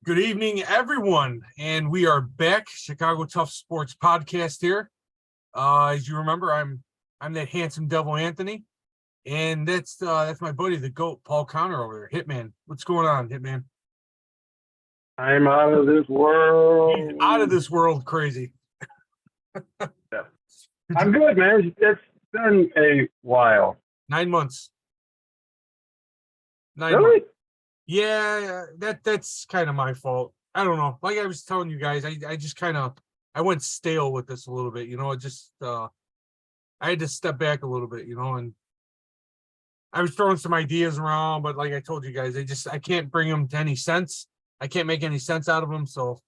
Good evening, everyone, and we are back. Chicago Tough Sports Podcast here. As you remember, I'm that handsome devil Anthony, and that's my buddy, the GOAT, Paul Connor over there. Hitman, what's going on, Hitman? I'm out of this world. He's out of this world, crazy. Yeah. I'm good, man. It's been a while. 9 months. Really? Yeah, that's kind of my fault. I don't know. Like I was telling you guys, I just kind of I went stale with this a little bit. It just I had to step back a little bit, and I was throwing some ideas around, but like I told you guys, I can't bring them to any sense. I can't make any sense out of them. So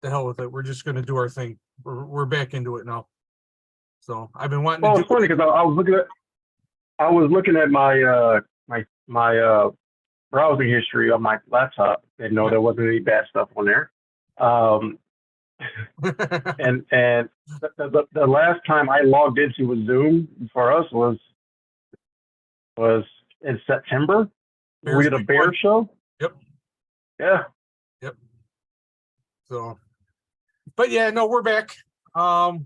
the hell with it. We're just gonna do our thing. We're back into it now. So I've been wanting to do. It's funny because I was looking at my my browsing history on my laptop. Didn't know there wasn't any bad stuff on there. And the last time I logged into a Zoom for us was in September. We did a Bear show. Yep. Yeah. Yep. So, but yeah, no, we're back. We're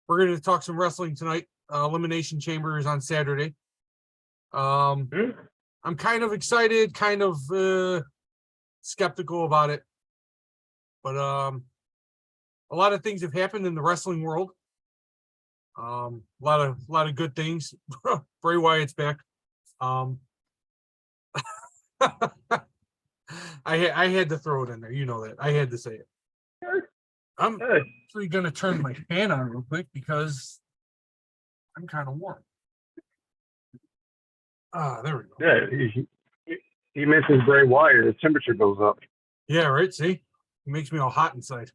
going to talk some wrestling tonight. Elimination Chamber is on Saturday. I'm kind of excited, kind of skeptical about it, but a lot of things have happened in the wrestling world. A lot of good things. Bray Wyatt's back. I had to throw it in there. You know that. I had to say it. I'm actually gonna turn my fan on real quick because I'm kind of warm. There we go. Yeah, he mentions Bray Wyatt. His temperature goes up. Yeah, right. See, it makes me all hot inside.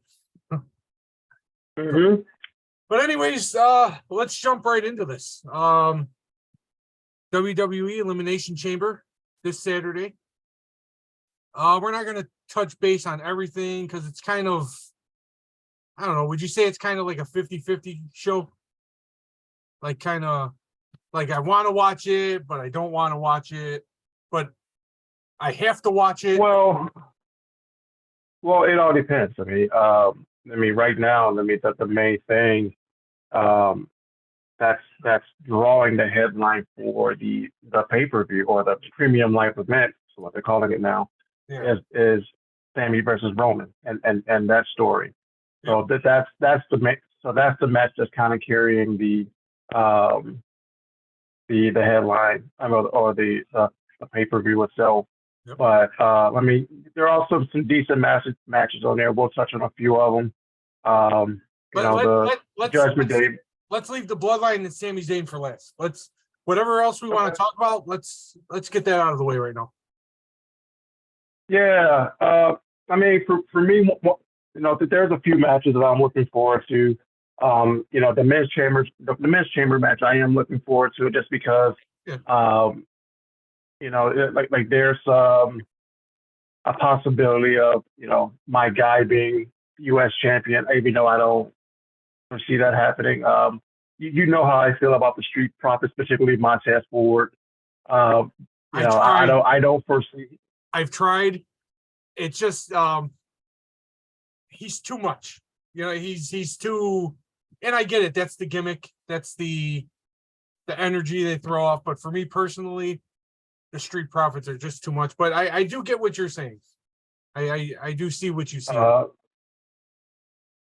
Mm-hmm. But anyways, let's jump right into this. WWE Elimination Chamber this Saturday. We're not gonna touch base on everything because it's kind of, I don't know. Would you say it's kind of like a 50-50 show? Like kind of. Like I want to watch it, but I don't want to watch it, but I have to watch it. Well, it all depends. Right now, that's the main thing. That's drawing the headline for the pay-per-view or the premium live event, so what they're calling it now, is Sammy versus Roman and that story. So that's the match that's kind of carrying the headline or the pay-per-view itself. Yep. But there are also some decent matches on there. We'll touch on a few of them. Judgment Day. Let's leave the Bloodline and Sami Zayn for last. Whatever else we want to talk about, let's get that out of the way right now. Yeah, for me, there's a few matches that I'm looking forward to. The men's chamber match I am looking forward to just because, there's a possibility of, my guy being U.S. champion, even though I don't foresee that happening. You know how I feel about the Street Profits, particularly Montez Ford. I don't foresee. I've tried. It's just, he's too much. He's too. And I get it. That's the gimmick. That's the energy they throw off. But for me personally, the Street Profits are just too much. But I do get what you're saying. I do see what you see. Yeah,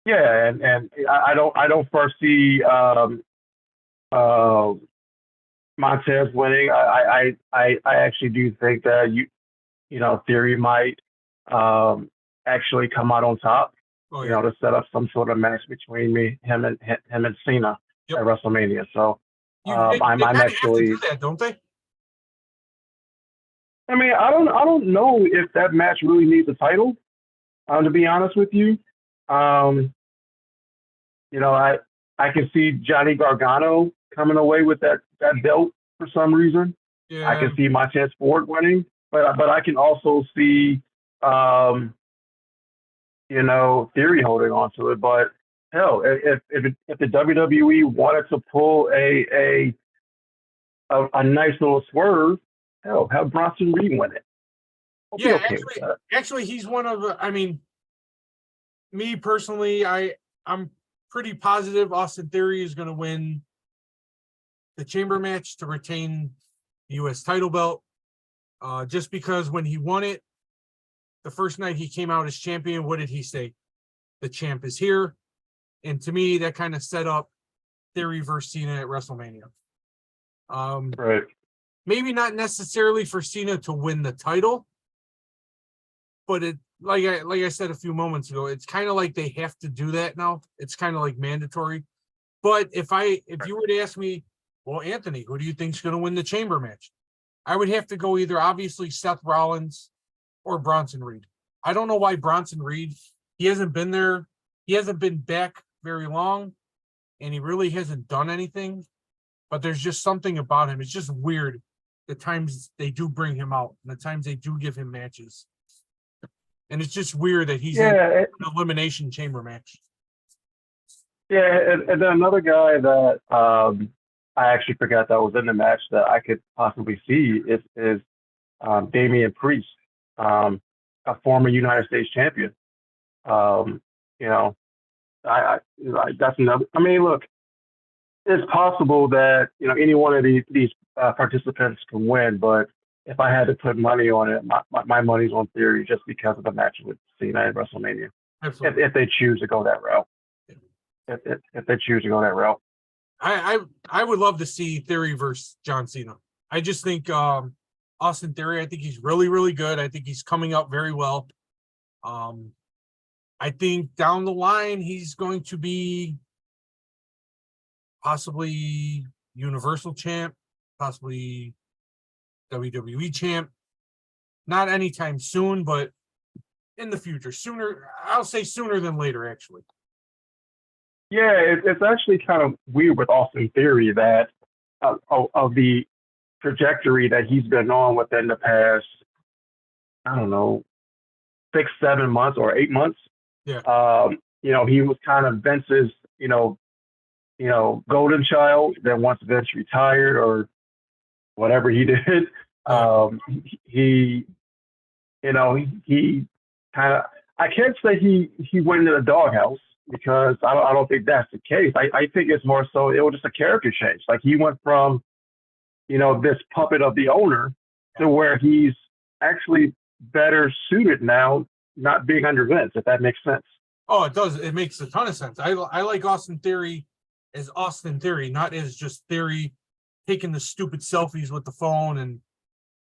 and I don't foresee Montez winning. I actually do think that Theory might actually come out on top. To set up some sort of match between him and Cena at WrestleMania. So I'm actually have to do that, don't they? I don't know if that match really needs a title. To be honest with you, I can see Johnny Gargano coming away with that belt for some reason. Yeah. I can see Montez Ford winning, but I can also see Theory holding on to it. But hell, if the WWE wanted to pull a nice little swerve, hell, have Bronson Reed win it. I'll be Yeah, okay with that. actually, he's one of. I mean, me personally, I'm pretty positive Austin Theory is going to win the chamber match to retain the U.S. title belt. Just because when he won it, the first night he came out as champion, what did he say? The champ is here. And to me, that kind of set up Theory versus Cena at WrestleMania. Right. Maybe not necessarily for Cena to win the title, but it like I said a few moments ago, it's kind of like they have to do that now. It's kind of like mandatory. But if you were to ask me, well, Anthony, who do you think's going to win the chamber match? I would have to go either obviously Seth Rollins or Bronson Reed. I don't know why Bronson Reed. He hasn't been there. He hasn't been back very long, and he really hasn't done anything. But there's just something about him. It's just weird the times they do bring him out and the times they do give him matches. And it's just weird that he's in an elimination chamber match. Yeah, and then another guy that I actually forgot that was in the match that I could possibly see is Damian Priest, a former United States champion. You know, I that's another. I mean, look, it's possible that any one of these participants can win, but if I had to put money on it, my money's on Theory just because of the match with Cena at WrestleMania. Absolutely. If they choose to go that route. If they choose to go that route. I would love to see Theory versus John Cena. I just think Austin Theory, I think he's really, really good. I think he's coming up very well. I think down the line he's going to be possibly Universal champ, possibly WWE champ. Not anytime soon, but in the future. Sooner, I'll say sooner than later, actually. Yeah, it's actually kind of weird with Austin Theory that of the trajectory that he's been on within the past, I don't know, 6, 7 months or 8 months. Yeah. He was kind of Vince's, golden child. Then once Vince retired or whatever he did, he kind of, I can't say he went into the doghouse because I don't think that's the case. I think it's more so it was just a character change. Like he went from, this puppet of the owner to where he's actually better suited now, not being under Vince, if that makes sense. Oh, it does. It makes a ton of sense. I like Austin Theory as Austin Theory, not as just Theory taking the stupid selfies with the phone. And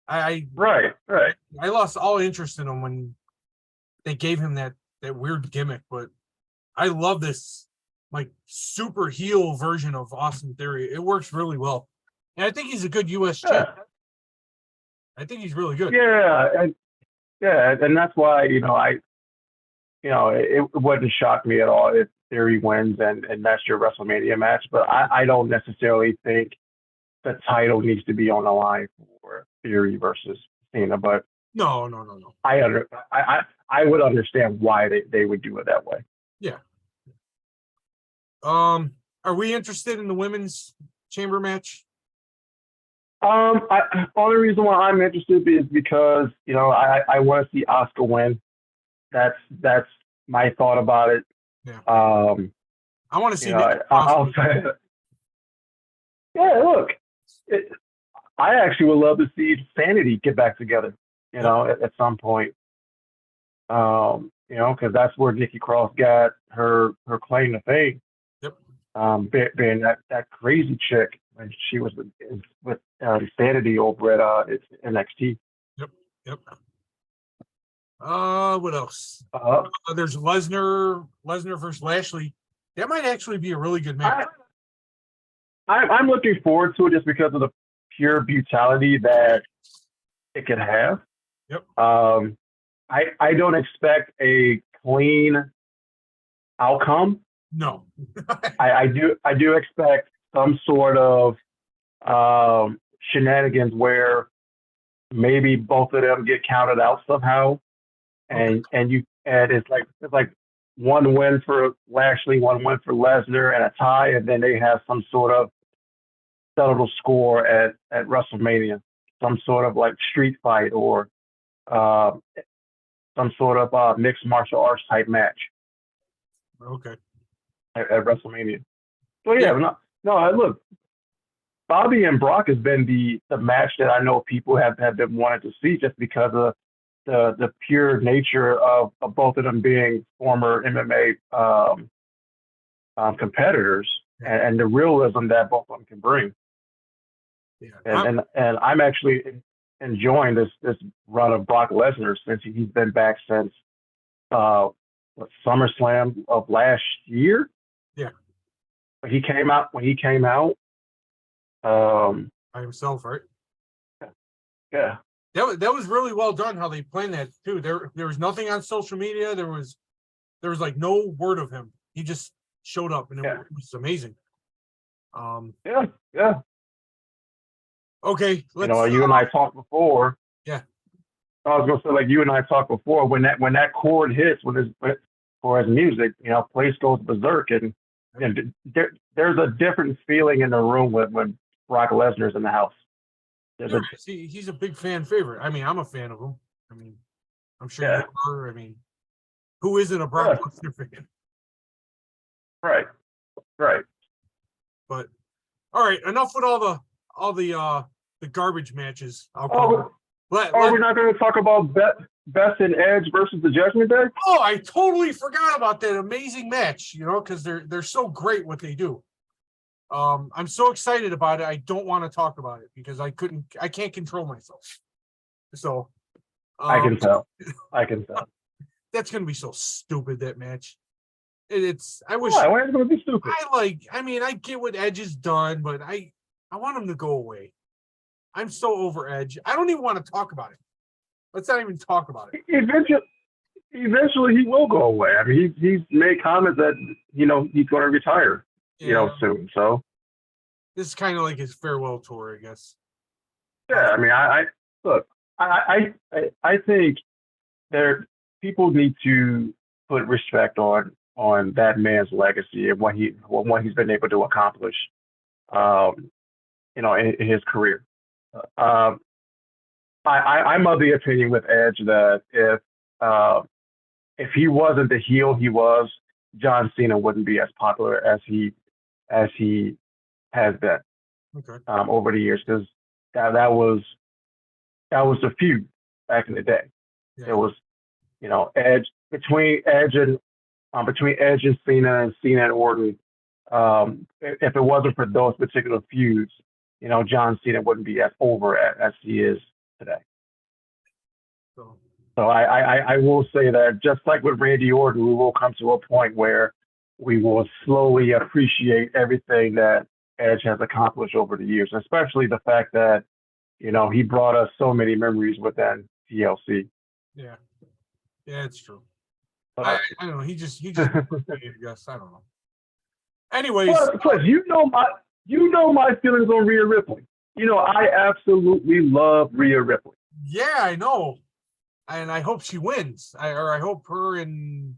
Right. I lost all interest in him when they gave him that weird gimmick. But I love this like super heel version of Austin Theory. It works really well. And I think he's a good US champ. I think he's really good. Yeah, and that's why, it wouldn't shock me at all if Theory wins and that's your WrestleMania match. But I don't necessarily think the title needs to be on the line for Theory versus Cena. But No. I would understand why they would do it that way. Yeah. Are we interested in the women's chamber match? Only reason why I'm interested is because I want to see Asuka win. That's my thought about it. Yeah. I want to see. I'll say, yeah. Look, I actually would love to see Sanity get back together. At some point. Because that's where Nikki Cross got her claim to fame. Yep. Being that crazy chick when she was with Sanity over at NXT. Yep. What else? There's Lesnar versus Lashley. That might actually be a really good match. I'm looking forward to it just because of the pure brutality that it could have. Yep. I don't expect a clean outcome. No. I do expect some sort of shenanigans where maybe both of them get counted out somehow, and it's like one win for Lashley, one win for Lesnar, and a tie, and then they have some sort of settled score at WrestleMania, some sort of like street fight or uh, some sort of mixed martial arts type match Okay. at WrestleMania. So yeah, Yeah. look, Bobby and Brock has been the match that I know people have been wanting to see just because of the pure nature of both of them being former MMA competitors Yeah. and the realism that both of them can bring. Yeah. And I'm actually enjoying this run of Brock Lesnar since he's been back since SummerSlam of last year. Yeah. When he came out, By himself, right? yeah. That was really well done how they planned that too. There was nothing on social media. There was like no word of him. He just showed up and it was amazing. Yeah. Okay, let's You and I talked before. Yeah. I was gonna say, like, you and I talked before, when that chord hits for his music, place goes berserk, and there's a different feeling in the room when Brock Lesnar's in the house. He's a big fan favorite. I mean, I'm a fan of him. I mean, I'm sure you are. I mean, who isn't a Brock Lesnar fan? Right. But all right, enough with all the garbage matches. I'll Oh, call it. are we not going to talk about Beth and Edge versus the Judgment Day? Oh, I totally forgot about that amazing match. Because they're so great what they do. I'm so excited about it. I don't want to talk about it because I can't control myself. So I can tell. That's gonna be so stupid, that match. I wish. Why is it gonna be stupid? I get what Edge has done, but I want him to go away. I'm so over Edge. I don't even want to talk about it. Let's not even talk about it. Eventually he will go away. I mean, he's made comments that he's going to retire, soon. So this is kind of like his farewell tour, I guess. Yeah, I mean, I think people need to put respect on that man's legacy and what he's been able to accomplish, in his career. I'm of the opinion with Edge that if he wasn't the heel he was, John Cena wouldn't be as popular as he has been over the years, because that was the feud back in the day. Yeah. It was Edge between Edge and Cena and Orton. If it wasn't for those particular feuds, John Cena wouldn't be as over as he is today. So I will say that, just like with Randy Orton, we will come to a point where we will slowly appreciate everything that Edge has accomplished over the years, especially the fact that, he brought us so many memories within TLC. Yeah, it's true. I don't know. He just I guess, I don't know. Anyways, plus my feelings on Rhea Ripley. I absolutely love Rhea Ripley. Yeah, I know, and I hope she wins. I hope her and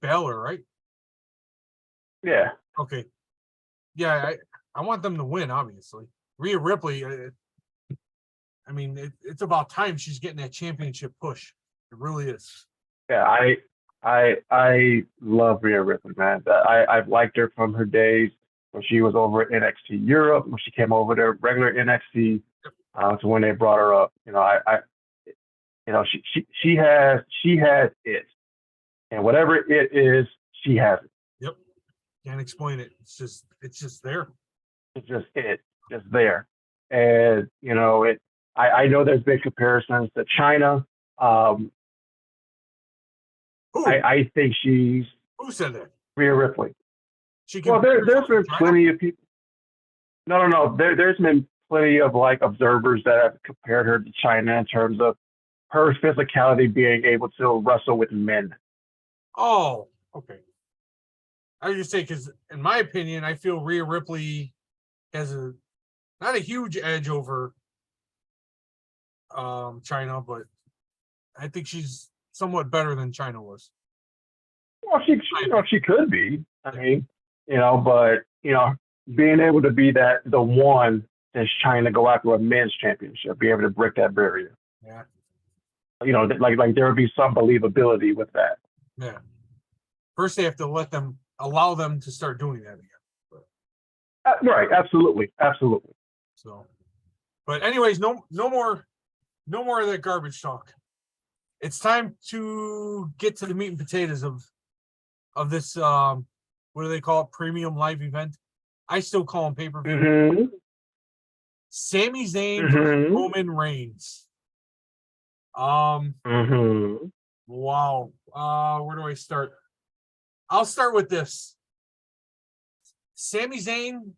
Balor, right? Yeah. Okay. Yeah, I want them to win. Obviously, Rhea Ripley. I mean, it's about time she's getting that championship push. It really is. Yeah, I love Rhea Ripley, man. I've liked her from her days when she was over at NXT Europe, when she came over to regular NXT, to when they brought her up. She has it, and whatever it is, she has it. Yep, can't explain it. It's just there. It's just there, and I know there's been comparisons to China. I think she's. Who said that? Rhea Ripley. There's been plenty of people. No. There's been plenty of observers that have compared her to China in terms of her physicality, being able to wrestle with men. Oh, okay. I was just saying, because in my opinion, I feel Rhea Ripley has not a huge edge over China, but I think she's somewhat better than China was. Well, she could be. I mean, but being able to be the one that's trying to go after a men's championship, be able to break that barrier. Yeah. like there would be some believability with that. Yeah. First, they have to allow them to start doing that again. Right. Absolutely. So, but anyways, no more of that garbage talk. It's time to get to the meat and potatoes of this. What do they call it? Premium live event. I still call them pay-per-view. Mm-hmm. Sami Zayn versus Roman Reigns. Mm-hmm. Wow. Where do I start? I'll start with this. Sami Zayn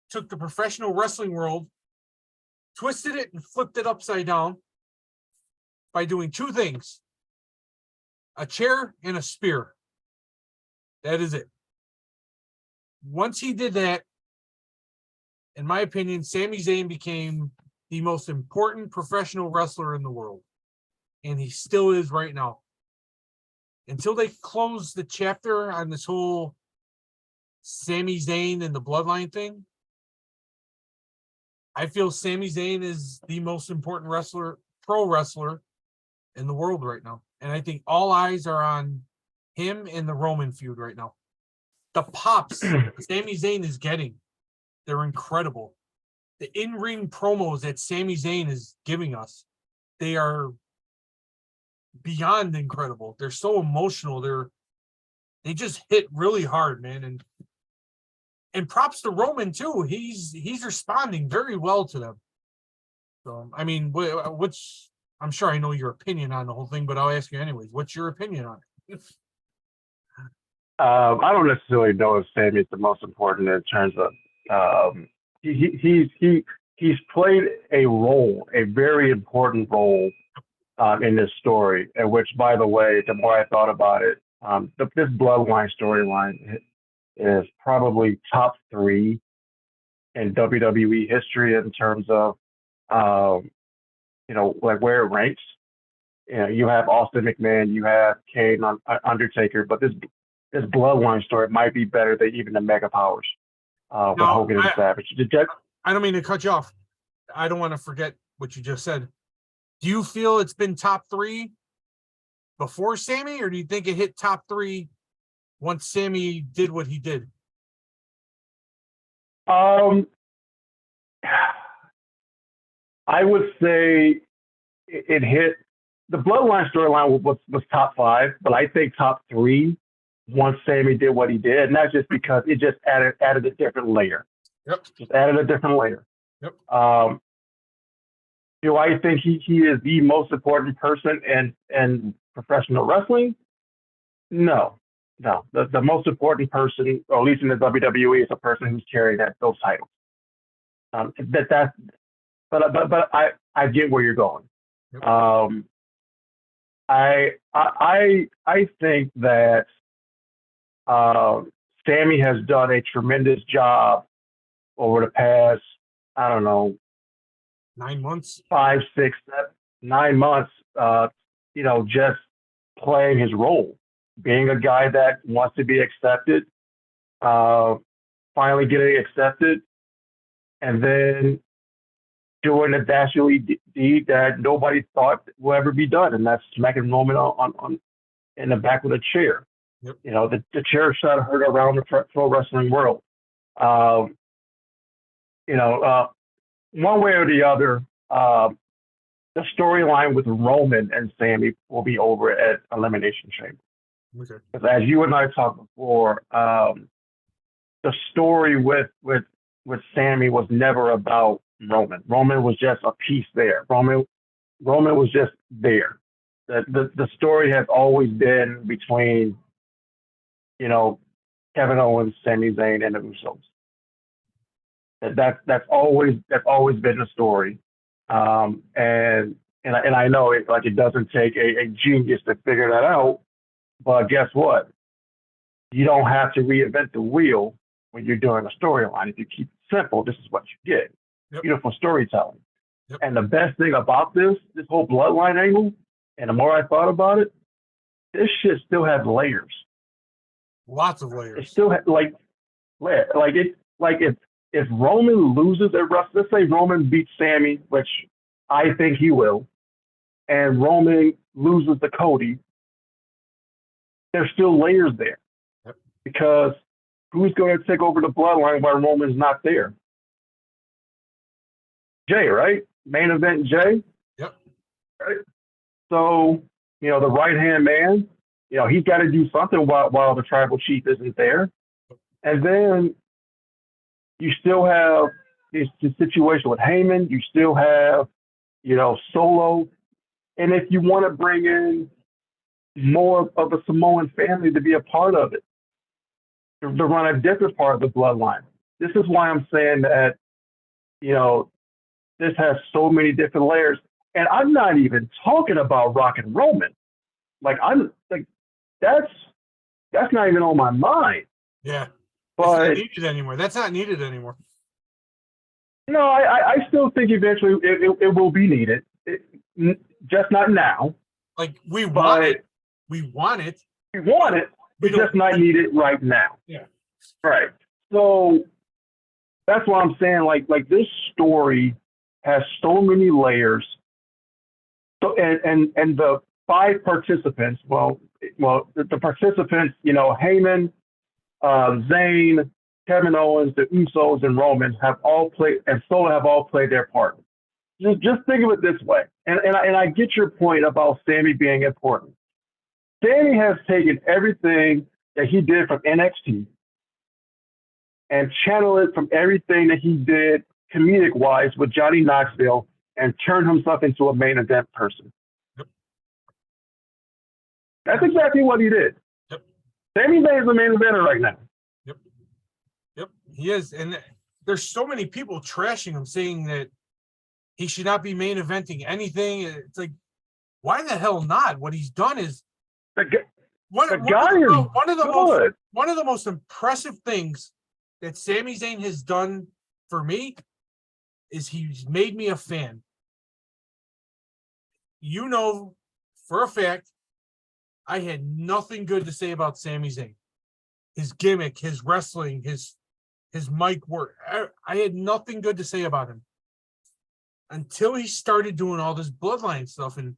took the professional wrestling world, twisted it, and flipped it upside down by doing two things: a chair and a spear. That is it. Once he did that, in my opinion, Sami Zayn became the most important professional wrestler in the world. And he still is right now. Until they close the chapter on this whole Sami Zayn and the bloodline thing, I feel Sami Zayn is the most important pro wrestler in the world right now. And I think all eyes are on him and the Roman feud right now. The pops Sami Zayn is getting, they're incredible. The in-ring promos that Sami Zayn is giving us, they are beyond incredible. They're so emotional. They just hit really hard, man. And props to Roman too. He's responding very well to them. So I mean, I'm sure I know your opinion on the whole thing, but I'll ask you anyways. What's your opinion on it? I don't necessarily know if Sammy's the most important in terms of he's played a role, a very important role in this story. And which, by the way, the more I thought about it, this bloodline storyline is probably top 3 in WWE history in terms of like where it ranks. You have Austin McMahon, you have Kane, Undertaker, but this bloodline story might be better than even the Mega Powers with Hogan and Savage. I don't mean to cut you off. I don't want to forget what you just said. Do you feel it's been top 3 before Sami, or do you think it hit top 3 once Sami did what he did? I would say it hit the bloodline storyline was top 5, but I think top 3 once Sami did what he did, and that's just because it just added a different layer. Yep. Just added a different layer. Yep. Do I think he is the most important person in professional wrestling? No. The most important person, or at least in the WWE, is a person who's carrying those titles. But I get where you're going. Yep. I think that Sami has done a tremendous job over the past, I don't know, 9 months, 5, 6, 7, 9 months. Just playing his role, being a guy that wants to be accepted, finally getting accepted, and then doing a dastardly deed that nobody thought will ever be done, and that's smacking Roman on in the back with a chair. Yep. The chair shot heard around the pro wrestling world. One way or the other, the storyline with Roman and Sami will be over at Elimination Chamber. Okay. Because as you and I talked before, the story with Sami was never about Roman. Roman was just a piece there. Roman was just there. The story has always been between, Kevin Owens, Sami Zayn, and the Usos. That's always been the story. And I know it doesn't take a genius to figure that out, but guess what? You don't have to reinvent the wheel when you're doing a storyline. If you keep it simple, this is what you get. Yep. Beautiful storytelling. Yep. And the best thing about this whole bloodline angle, and the more I thought about it, this shit still has layers. Lots of layers. It still has if Roman loses at Wrestle, let's say Roman beats Sami, which I think he will, and Roman loses to Cody, there's still layers there. Yep. Because who's going to take over the bloodline while Roman's not there? Jay, right? Main event Jay. Yep. Right. So, the right-hand man, he's got to do something while the tribal chief isn't there. And then you still have this situation with Heyman. You still have, Solo. And if you want to bring in more of a Samoan family to be a part of it, to run a different part of the bloodline. This is why I'm saying that, this has so many different layers. And I'm not even talking about Rock and Roman. Like, that's not even on my mind. Yeah. But it's not needed anymore. That's not needed anymore. No, I still think eventually it will be needed. Just not now. Like, we want it. We want it. We want it. It's just not needed right now. Yeah. Right. So that's why I'm saying, like this story has so many layers. So and the 5 participants, the participants, Heyman, Zayn, Kevin Owens, the Usos, and Roman have all played, and Solo have all played their part. Just think of it this way, and I get your point about Sammy being important. Sammy has taken everything that he did from NXT and channeled it from everything that he did comedic-wise with Johnny Knoxville and turned himself into a main event person. Yep. That's exactly what he did. Yep. Sami Zayn is the main eventer right now. Yep, he is. And there's so many people trashing him, saying that he should not be main eventing anything. It's like, why the hell not? What he's done is one of the most impressive things that Sami Zayn has done for me is he's made me a fan. For a fact, I had nothing good to say about Sami Zayn. His gimmick, his wrestling, his mic work. I had nothing good to say about him until he started doing all this bloodline stuff. And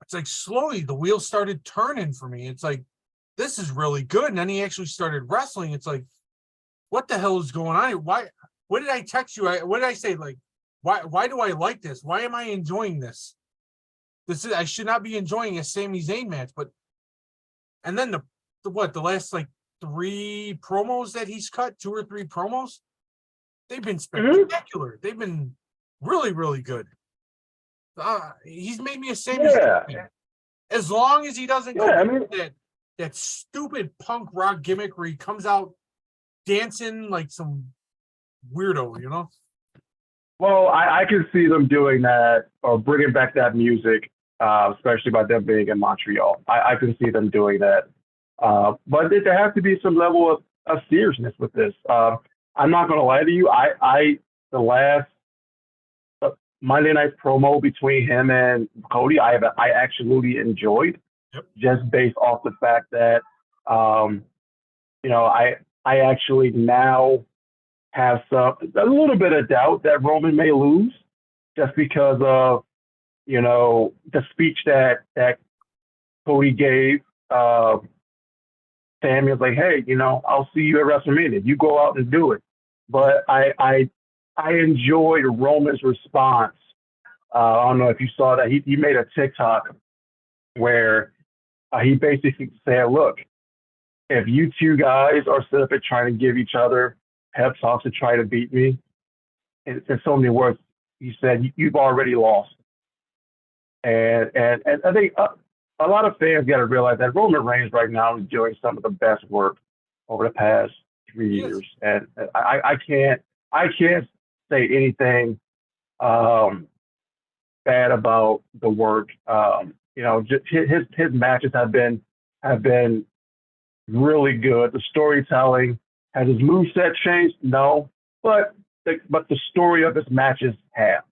it's like slowly the wheels started turning for me. It's like, this is really good. And then he actually started wrestling. It's like, what the hell is going on? What did I text you? What did I say? Like, why do I like this? Why am I enjoying this? I should not be enjoying a Sami Zayn match. And then the last like 3 promos that he's cut, 2 or 3 promos, they've been spectacular. They've been really, really good. He's made me a Sami Zayn fan. As long as he doesn't go that stupid punk rock gimmick where he comes out dancing like some weirdo, Well, I can see them doing that or bringing back that music, especially by them being in Montreal. I can see them doing that. But there has to be some level of seriousness with this. I'm not going to lie to you. The last Monday night promo between him and Cody, I actually enjoyed. Yep. Just based off the fact that, I actually now have a little bit of doubt that Roman may lose just because of, the speech that Cody gave. Sammy was like, hey, I'll see you at WrestleMania. You go out and do it. But I enjoyed Roman's response. I don't know if you saw that. He made a TikTok where he basically said, look, if you two guys are set up at trying to give each other pep talks to try to beat me, in so many words, he said, you've already lost. And I think a lot of fans got to realize that Roman Reigns right now is doing some of the best work over the past 3 years. And I can't say anything bad about the work. Just his matches have been really good. The storytelling, has his moveset changed? No, but the story of his matches have.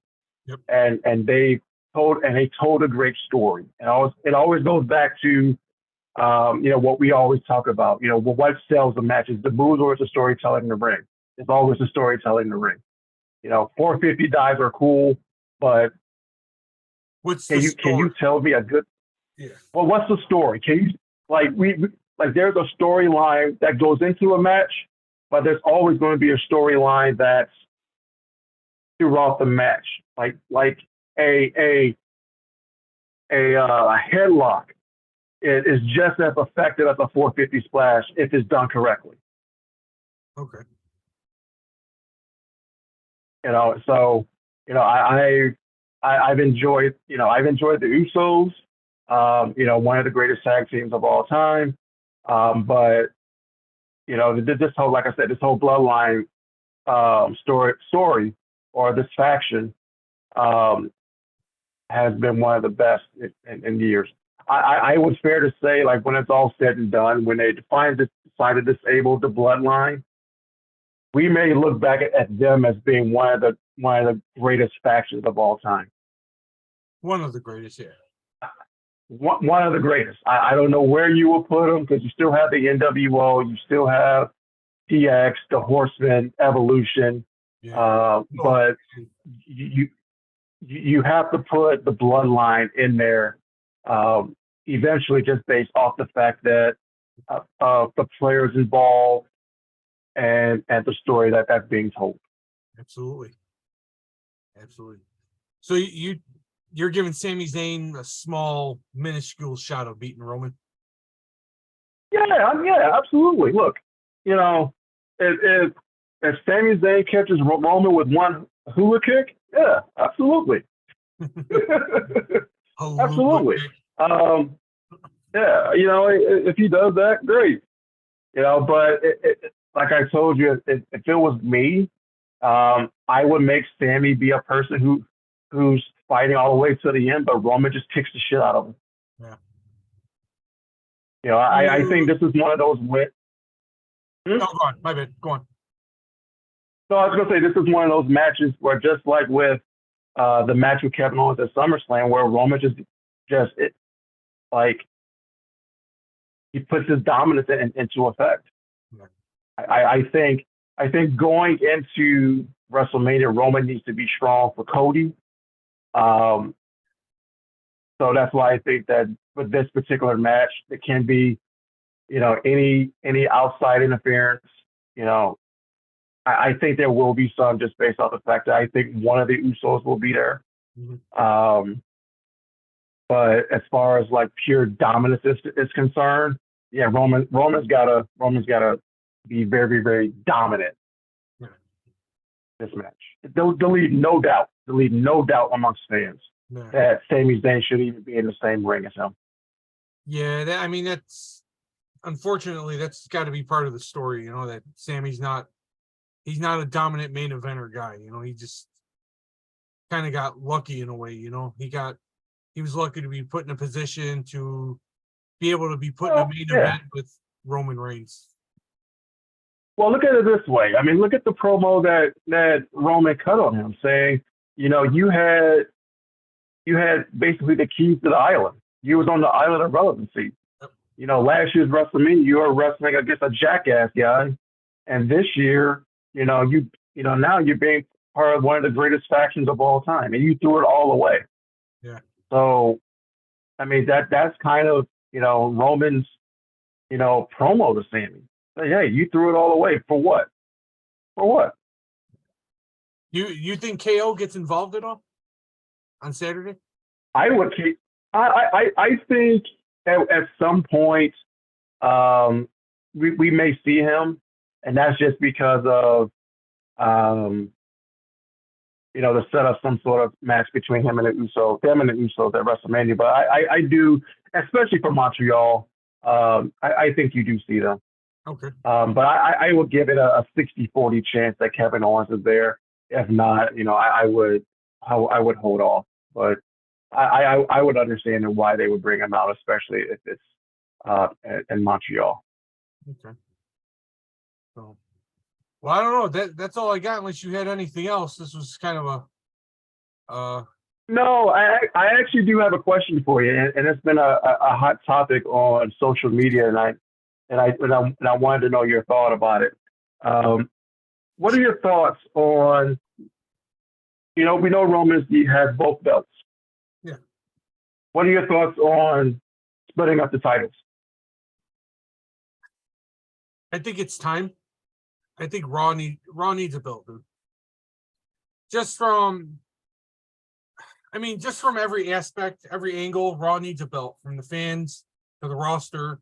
Yep. And they told a great story. And it always goes back to what we always talk about. What sells the matches, the moves or it's the storytelling in the ring. It's always the storytelling in the ring. 450 dives are cool, but What's the Can you story? tell me a good? Yeah. Well, what's the story? Can you like there's a storyline that goes into a match, but there's always going to be a storyline that's throughout the match, like a a a headlock is just as effective as a 450 splash if it's done correctly. Okay. So I've enjoyed the Usos, one of the greatest tag teams of all time. But this whole, like I said, this whole bloodline story or this faction has been one of the best in years. I was fair to say, like when it's all said and done, when they decided to disable the bloodline, we may look back at them as being one of the greatest factions of all time. One of the greatest, yeah. One of the greatest. I don't know where you will put them because you still have the NWO, you still have TX, the Horsemen, Evolution, Yeah. but you have to put the bloodline in there. Eventually, just based off the fact that the players involved and the story that's being told. Absolutely. Absolutely. So you're giving Sami Zayn a small, minuscule shot of beating Roman? Yeah, absolutely. Look, if Sami Zayn catches Roman with one hula kick, yeah, absolutely. Absolutely. Yeah, if he does that, great. But like I told you, if it was me, I would make Sammy be a person who's fighting all the way to the end, but Roman just kicks the shit out of him. Yeah. I think this is one of those wins. No, go on. My bad. Go on. So I was going to say, this is one of those matches where just like with the match with Kevin Owens at SummerSlam, where Roman he puts his dominance into effect. Yeah. I think going into WrestleMania, Roman needs to be strong for Cody. So that's why I think that with this particular match, it can be, any outside interference. I think there will be some just based off the fact that I think one of the Usos will be there. Mm-hmm. But as far as like pure dominance is concerned, yeah, Roman's gotta be very, very dominant. Yeah. This match. They'll leave no doubt amongst fans that Sami Zayn should even be in the same ring as him. Yeah, that's unfortunately that's got to be part of the story. That Sammy's he's not a dominant main eventer guy. He just kind of got lucky in a way. He was lucky to be put in a position to be able to be put in a main event with Roman Reigns. Well, look at it this way. I mean, look at the promo that Roman cut on him, saying, you had basically the keys to the island. You was on the island of relevancy. Yep. Last year's WrestleMania, you were wrestling against a jackass guy, and this year, now you're being part of one of the greatest factions of all time, and you threw it all away. Yeah. So, I mean, that's kind of, Roman's, promo to Sammy. So, hey, you threw it all away. For what? For what? You think KO gets involved at all on Saturday? I would keep. I think at some point we may see him, and that's just because of to set up some sort of match between him and the Usos at WrestleMania. But I do, especially for Montreal, I think you do see them. Okay. But I would give it a 60-40 chance that Kevin Owens is there. If not, I would hold off. But I would understand why they would bring him out, especially if it's in Montreal. Okay. So, well, I don't know. That's all I got. Unless you had anything else, this was kind of a. No, I actually do have a question for you, and it's been a hot topic on social media, and I wanted to know your thought about it. What are your thoughts on? We know Roman has both belts. Yeah. What are your thoughts on splitting up the titles? I think it's time. I think Raw needs a belt, dude. Just from, just from every aspect, every angle, Raw needs a belt, from the fans to the roster.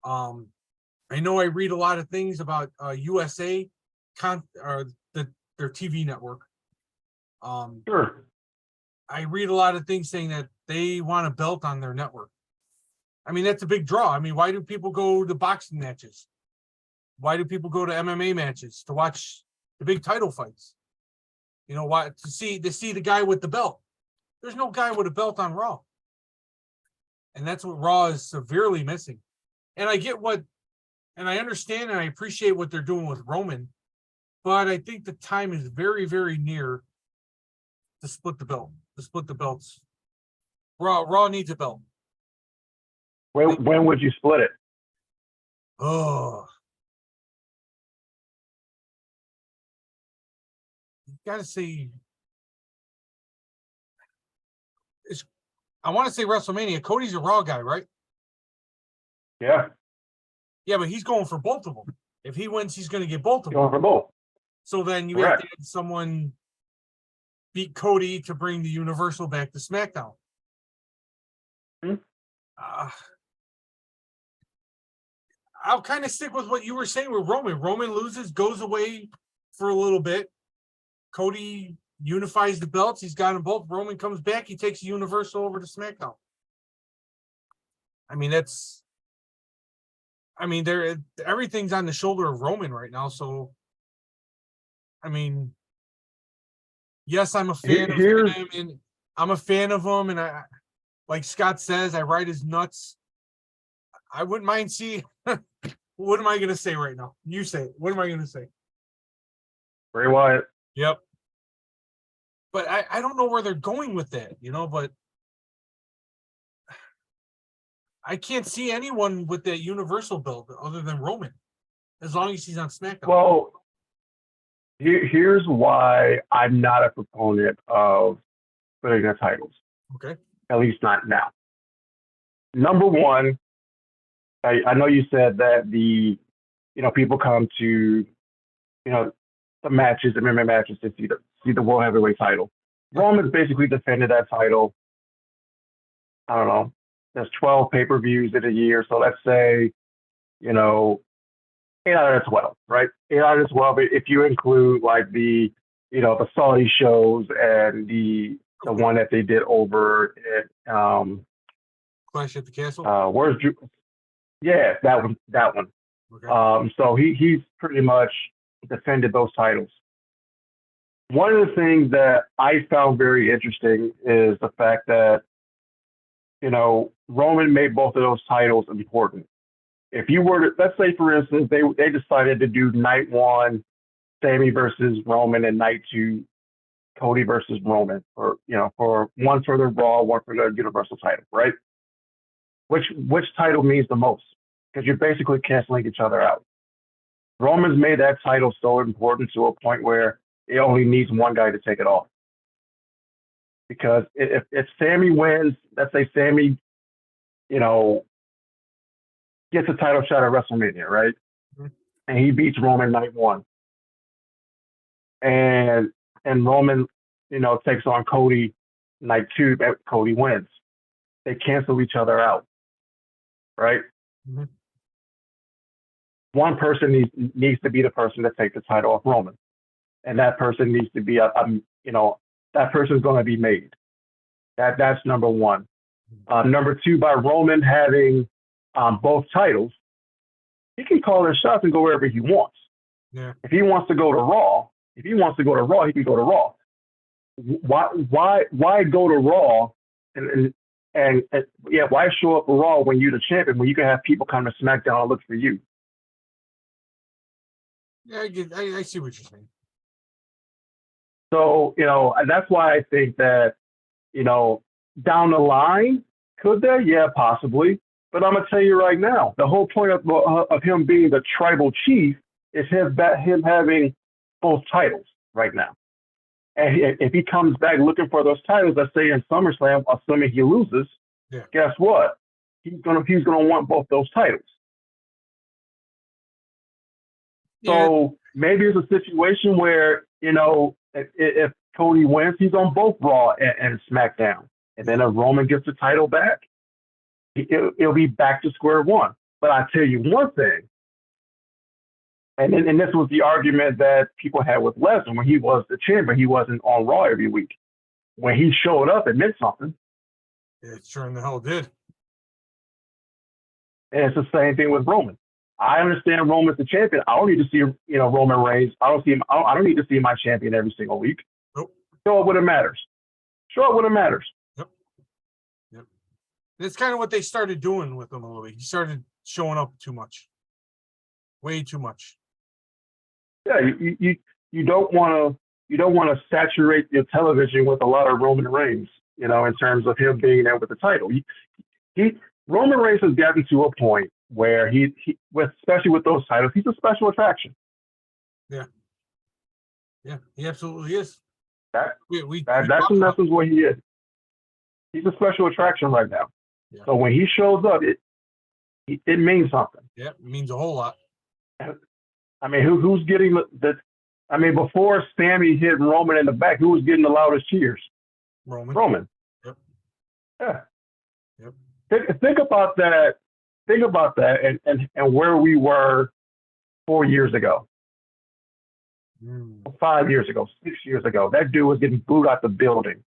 I know I read a lot of things about USA, their TV network. Sure. I read a lot of things saying that they want a belt on their network. I mean, that's a big draw. I mean, why do people go to boxing matches? Why do people go to MMA matches to watch the big title fights? You know, why to see the guy with the belt? There's no guy with a belt on Raw, and that's what Raw is severely missing. And I understand and I appreciate what they're doing with Roman, but I think the time is very, very near to split the belt. To split the belts. Raw needs a belt. When would you split it? Oh, you gotta say, I want to say WrestleMania. Cody's a Raw guy, right? Yeah. Yeah, but he's going for both of them. If he wins, he's going to get both of them. Going for both. So then you Correct. have to have someone beat Cody to bring the Universal back to SmackDown. I'll kind of stick with what you were saying with Roman. Roman loses, goes away for a little bit. Cody unifies the belts. He's got them both. Roman comes back. He takes the Universal over to SmackDown. Everything's on the shoulder of Roman right now. So, yes, I'm a fan of him, and I'm a fan of him. And I, like Scott says, I ride his nuts. I wouldn't mind seeing. What am I going to say right now? You say it. What am I going to say? Bray Wyatt. Yep. But I don't know where they're going with that, but I can't see anyone with that Universal belt other than Roman, as long as he's on SmackDown. Well, here's why I'm not a proponent of splitting the titles. Okay. At least not now. Number one, I know you said that people come to, the matches, the MMA matches to see the World Heavyweight title. Roman's basically defended that title. I don't know. There's 12 pay-per-views in a year, so let's say, 8 out of 12, right? 8 out of 12 if you include like the Saudi shows and the one that they did over at Clash at the Castle. Where's Drew? Yeah, that one. Okay. So he's pretty much defended those titles. One of the things that I found very interesting is the fact that, Roman made both of those titles important. If you were to, let's say, for instance, they decided to do night one, Sami versus Roman, and night two, Cody versus Roman, for one for the Raw, one for the Universal title, right? Which title means the most? Because you're basically canceling each other out. Roman's made that title so important to a point where it only needs one guy to take it off. Because if Sami wins, let's say Sami, gets a title shot at WrestleMania, right? Mm-hmm. And he beats Roman night one. And Roman, takes on Cody night two, Cody wins. They cancel each other out, right? Mm-hmm. One person needs to be the person to take the title off Roman. And that person needs to be that person's going to be made. That's number one. Number two, by Roman having both titles, he can call his shots and go wherever he wants. Yeah. If he wants to go to Raw, he can go to Raw. Why go to Raw and why show up for Raw when you're the champion when you can have people come to SmackDown and look for you? Yeah, I see what you're saying. So, that's why I think that, down the line, could there? Yeah, possibly. But I'm going to tell you right now, the whole point of him being the tribal chief is him having both titles right now. And if he comes back looking for those titles, let's say in SummerSlam, assuming he loses, Yeah. Guess what? He's gonna want both those titles. Yeah. So maybe it's a situation where, if Cody wins, he's on both Raw and SmackDown. And then if Roman gets the title back, it'll be back to square one. But I tell you one thing, and this was the argument that people had with Lesnar when he was the champion. He wasn't on Raw every week. When he showed up, it meant something. It sure in the hell did. And it's the same thing with Roman. I understand Roman's the champion. I don't need to see, Roman Reigns. I don't see him. I don't need to see my champion every single week. Nope. Show it when it matters. Show it when it matters. Yep. It's kind of what they started doing with him a little bit. He started showing up too much. Way too much. Yeah, you don't want to saturate your television with a lot of Roman Reigns, in terms of him being there with the title. Roman Reigns has gotten to a point where especially with those titles, he's a special attraction. Yeah, he absolutely is. That's in essence what he is. He's a special attraction right now. Yeah. So when he shows up, it means something. Yeah, it means a whole lot. I mean, who's getting before Sammy hit Roman in the back, who was getting the loudest cheers? Roman. Yep. Yeah. Yep. Think about that. Think about that, and where we were 4 years ago, 5 years ago, 6 years ago. That dude was getting booed out the building.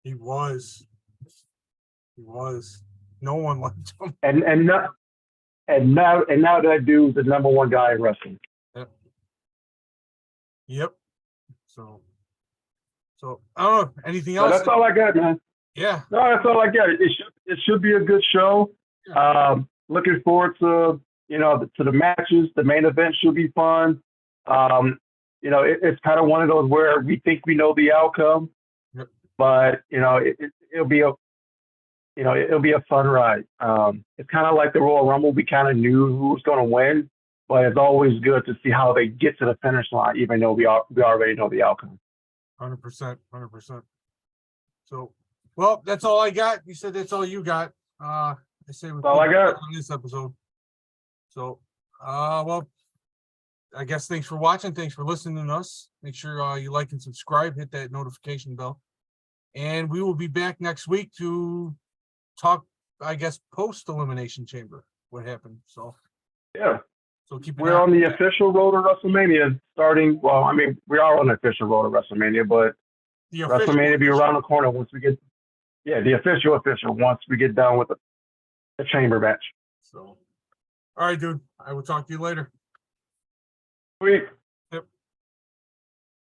He was. No one liked him. And now that dude's the number one guy in wrestling. Yep. So I don't know. Anything else? That's all I got, man. Yeah. No, that's all I got. It should be a good show. Yeah. Looking forward to to the matches. The main event should be fun. It's kind of one of those where we think we know the outcome, yep. But it'll be a fun ride. It's kind of like the Royal Rumble. We kind of knew who was going to win, but it's always good to see how they get to the finish line, even though we already know the outcome. 100%. So, well, that's all I got. You said that's all you got. I say that's all I got on this episode. So, well, I guess thanks for watching. Thanks for listening to us. Make sure you like and subscribe. Hit that notification bell, and we will be back next week to talk, I guess, post Elimination Chamber. What happened? So, yeah. So we're on the official road to WrestleMania starting. Well, I mean, we are on the official road to WrestleMania, but WrestleMania will be around the corner once we get. Yeah, the official once we get done with the chamber match. So, all right, dude. I will talk to you later. Sweet.